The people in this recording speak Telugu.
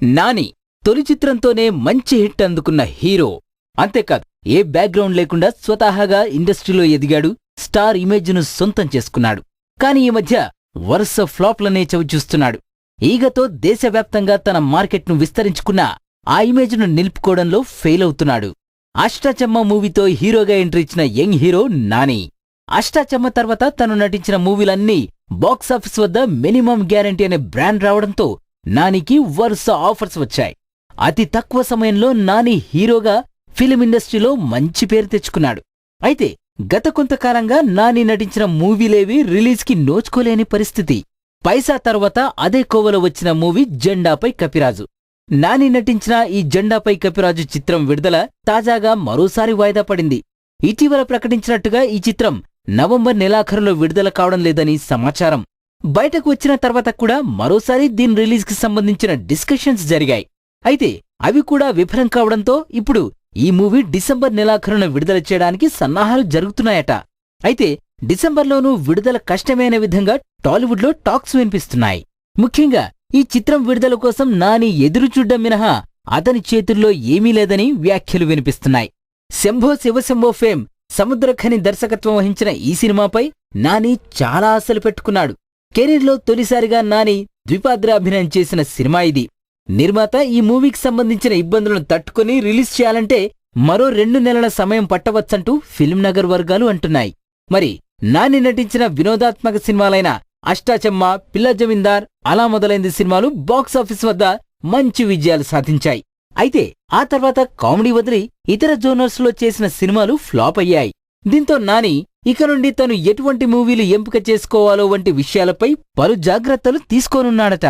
నాని తొలి చిత్రంతోనే మంచి హిట్ అందుకున్న హీరో. అంతేకాదు ఏ బ్యాక్గ్రౌండ్ లేకుండా స్వతహాగా ఇండస్ట్రీలో ఎదిగాడు, స్టార్ ఇమేజ్ను సొంతం చేసుకున్నాడు. కాని ఈ మధ్య వరుస ఫ్లాప్లనే చవిచూస్తున్నాడు. ఈగతో దేశవ్యాప్తంగా తన మార్కెట్ను విస్తరించుకున్నా ఆ ఇమేజ్ను నిలుపుకోవడంలో ఫెయిల్ అవుతున్నాడు. అష్టాచెమ్మ మూవీతో హీరోగా ఎంట్రీ ఇచ్చిన యంగ్ హీరో నాని. అష్టాచెమ్మ తర్వాత తను నటించిన మూవీలన్నీ బాక్సాఫీస్ వద్ద మినిమం గ్యారంటీ అనే బ్రాండ్ రావడంతో నానికి వరుస ఆఫర్స్ వచ్చాయి. అతి తక్కువ సమయంలో నాని హీరోగా ఫిలిం ఇండస్ట్రీలో మంచి పేరు తెచ్చుకున్నాడు. అయితే గత కొంతకాలంగా నాని నటించిన మూవీలేవి రిలీజ్కి నోచుకోలేని పరిస్థితి. పైసా తర్వాత అదే కోవలో వచ్చిన మూవీ జెండాపై కపిరాజు. నాని నటించిన ఈ జెండాపై కపిరాజు చిత్రం విడుదల తాజాగా మరోసారి వాయిదా పడింది. ఇటీవల ప్రకటించినట్టుగా ఈ చిత్రం నవంబర్ నెలాఖరులో విడుదల కావడం లేదని సమాచారం. బయటకు వచ్చిన తర్వాత కూడా మరోసారి దీని రిలీజ్కి సంబంధించిన డిస్కషన్స్ జరిగాయి. అయితే అవి కూడా విఫలం కావడంతో ఇప్పుడు ఈ మూవీ డిసెంబర్ నెలాఖరున విడుదల చేయడానికి సన్నాహాలు జరుగుతున్నాయట. అయితే డిసెంబర్లోనూ విడుదల కష్టమైన విధంగా టాలీవుడ్లో టాక్స్ వినిపిస్తున్నాయి. ముఖ్యంగా ఈ చిత్రం విడుదల కోసం నాని ఎదురుచూడ్డం మినహా అతని చేతుల్లో ఏమీ లేదని వ్యాఖ్యలు వినిపిస్తున్నాయి. శంభో శివశంభో ఫేమ్ సముద్రఖని దర్శకత్వం వహించిన ఈ సినిమాపై నాని చాలా ఆశలు పెట్టుకున్నాడు. కెరీర్లో తొలిసారిగా నాని ద్విపాత్రాభినయం చేసిన సినిమా ఇది. నిర్మాత ఈ మూవీకి సంబంధించిన ఇబ్బందులను తట్టుకుని రిలీజ్ చేయాలంటే మరో 2 నెలల సమయం పట్టవచ్చంటూ ఫిల్మ్ నగర్ వర్గాలు అంటున్నాయి. మరి నాని నటించిన వినోదాత్మక సినిమాలైన అష్టాచెమ్మ, పిల్ల జమీందార్ అలా మొదలైన సినిమాలు బాక్సాఫీస్ వద్ద మంచి విజయాలు సాధించాయి. అయితే ఆ తర్వాత కామెడీ వదిలి ఇతర జోనర్స్లో చేసిన సినిమాలు ఫ్లాప్ అయ్యాయి. దీంతో నాని ఇక నుండి తను ఎటువంటి మూవీలు ఎంపిక చేసుకోవాలో వంటి విషయాలపై పలు జాగ్రత్తలు తీసుకోనున్నాడట.